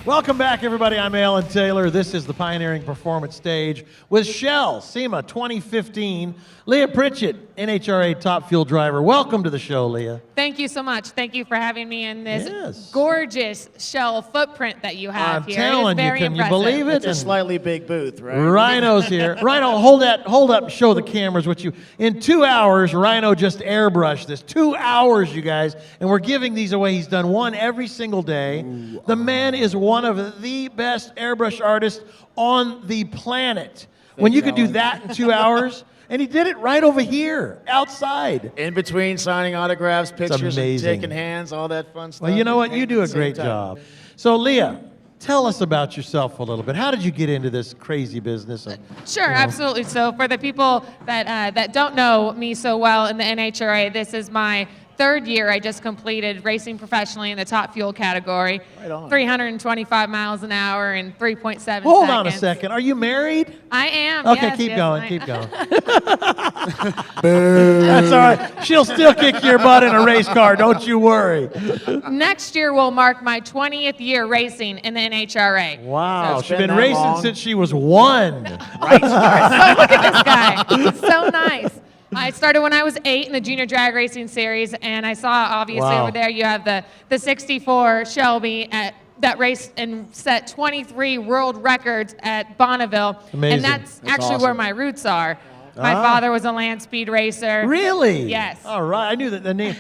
Welcome back, everybody. I'm Alan Taylor. This is the Pioneering Performance Stage with Shell, SEMA 2015. Leah Pritchett, NHRA Top Fuel Driver. Welcome to the show, Leah. Thank you so much. Thank you for having me in this gorgeous Shell footprint that you have here. I'm telling you, can you believe it? It's a slightly big booth, right? Ryno's here. Ryno, hold up, show the cameras what you. In 2 hours, Ryno just airbrushed this. 2 hours, you guys, and we're giving these away. He's done one every single day. Ooh, the man is one of the best airbrush artists on the planet. When you could do that in 2 hours. And he did it right over here, outside. In between signing autographs, pictures, and taking hands, all that fun stuff. Well, you know what? You do a great job. So, Leah, tell us about yourself a little bit. How did you get into this crazy business? Sure, absolutely. So for the people that don't know me so well in the NHRA, this is my third year. I just completed racing professionally in the top fuel category. Right on. 325 miles an hour in 3.7 seconds. Hold on a second. Are you married? I am. Okay, yes, keep yes, going. Keep going. That's all right. She'll still kick your butt in a race car. Don't you worry. Next year will mark my 20th year racing in the NHRA. Wow. So she's been racing since she was 1. Right. So look at this guy. So nice. I started when I was 8 in the Junior Drag Racing Series, and I saw, obviously, over there you have the 64 Shelby that raced and set 23 world records at Bonneville. Amazing. And that's actually awesome. Where my roots are. My father was a land speed racer. Really? Yes. All right. I knew that the name.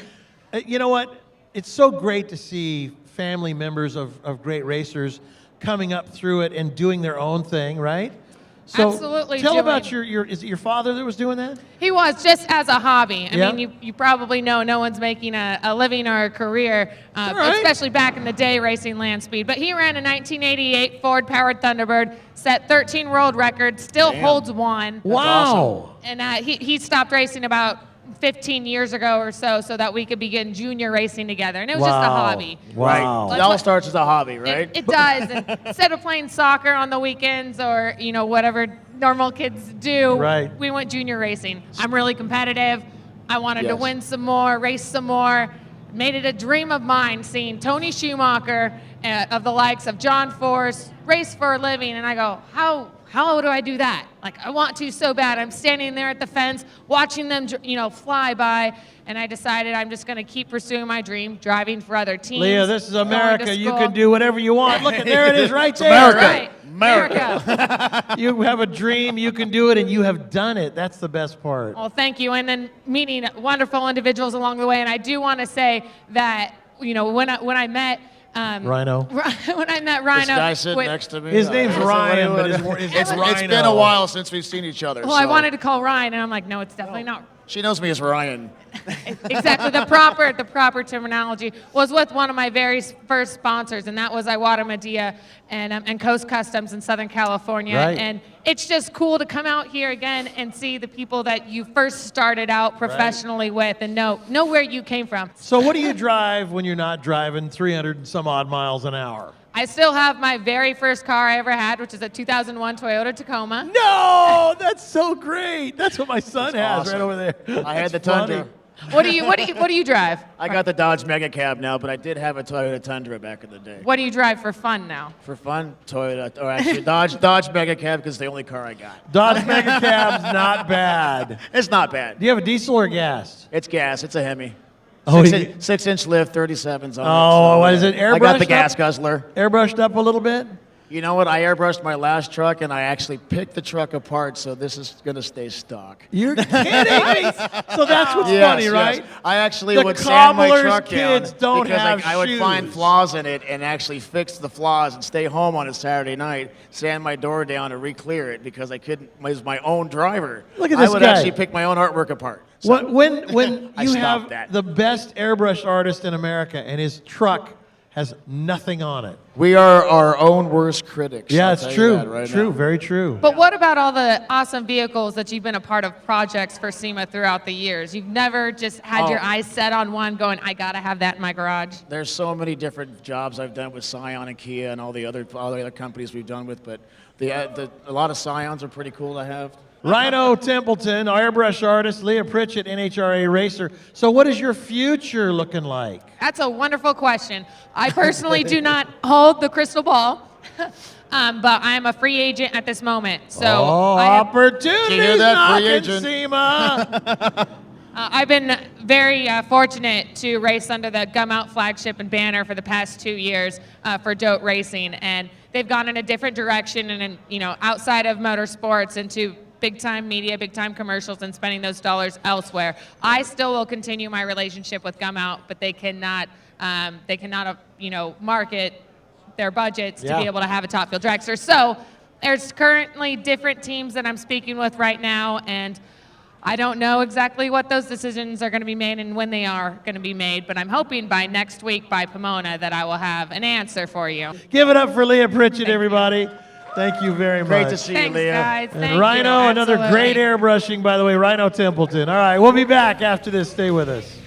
You know what? It's so great to see family members of great racers coming up through it and doing their own thing, right? So absolutely. Tell about is it your father that was doing that? He was, just as a hobby. I mean, you probably know no one's making a living or a career, especially back in the day racing land speed. But he ran a 1988 Ford-powered Thunderbird, set 13 world records, still holds one. Wow. Awesome. And he stopped racing about 15 years ago or so that we could begin junior racing together. And it was just a hobby. Wow. Right. It all starts as a hobby, right? It does. And instead of playing soccer on the weekends or, whatever normal kids do, we went junior racing. I'm really competitive. I wanted to win some more, race some more. Made it a dream of mine seeing Tony Schumacher of the likes of John Force race for a living. And I go, how do I do that? Like, I want to so bad. I'm standing there at the fence, watching them, fly by, and I decided I'm just going to keep pursuing my dream, driving for other teams. Leah, this is America. You can do whatever you want. Look, there it is right there. America. Right. America. You have a dream, you can do it, and you have done it. That's the best part. Well, thank you. And then meeting wonderful individuals along the way. And I do want to say that, when I met Ryno. When I met Ryno. This guy sitting next to me. His name's Ryan, but it's Ryno. It's been a while since we've seen each other. Well, I wanted to call Ryan, and I'm like, no, it's definitely not. She knows me as Ryan. Exactly. The proper terminology was with one of my very first sponsors, and that was Iwata Medea and Coast Customs in Southern California. Right. And it's just cool to come out here again and see the people that you first started out professionally with and know where you came from. So what do you drive when you're not driving 300 and some odd miles an hour? I still have my very first car I ever had, which is a 2001 Toyota Tacoma. No, that's so great. That's what my son has right over there. I had the Tundra. What do you drive? I got the Dodge Mega Cab now, but I did have a Toyota Tundra back in the day. What do you drive for fun now? For fun, Toyota, or actually Dodge Mega Cab because it's the only car I got. Dodge Mega Cab's not bad. It's not bad. Do you have a diesel or gas? It's gas. It's a Hemi. Oh, 6-inch lift, 37s on it. Oh, what is it? Airbrushed? I got the gas guzzler. Airbrushed up a little bit? You know what? I airbrushed my last truck, and I actually picked the truck apart, so this is going to stay stock. You're kidding me? So that's what's funny, right? Yes. I actually would sand my truck down don't because have I would shoes. find flaws in it and actually fix the flaws and stay home on a Saturday night, sand my door down and re-clear it because I couldn't. I was my own driver. Look at this I would guy. actually pick my own artwork apart. So When you have that. the best airbrush artist in America and his truck has nothing on it. We are our own worst critics. Yeah, I'll it's tell you true. that right True, now. very true. But what about all the awesome vehicles that you've been a part of projects for SEMA throughout the years? You've never just had your eyes set on one going, I got to have that in my garage. There's so many different jobs I've done with Scion and Kia and all the other companies we've done with, but a lot of Scions are pretty cool to have. Ryno Templeton, airbrush artist, Leah Pritchett, NHRA racer. So what is your future looking like? That's a wonderful question. I personally do not hold the crystal ball, but I'm a free agent at this moment. So opportunities knocking, agent? SEMA. I've been very fortunate to race under the Gum Out flagship and banner for the past 2 years for DOT Racing, and they've gone in a different direction and, outside of motorsports into big-time media, big-time commercials, and spending those dollars elsewhere. I still will continue my relationship with Gum Out, but they cannot, market their budgets to be able to have a Top Fuel dragster. So there's currently different teams that I'm speaking with right now, and I don't know exactly what those decisions are going to be made and when they are going to be made, but I'm hoping by next week by Pomona that I will have an answer for you. Give it up for Leah Pritchett, everybody. Thank you very much. Great to see Thanks, you, Leah. guys. And Thank Ryno, you. another Absolutely. great airbrushing, by the way, Ryno Templeton. All right, we'll be back after this. Stay with us.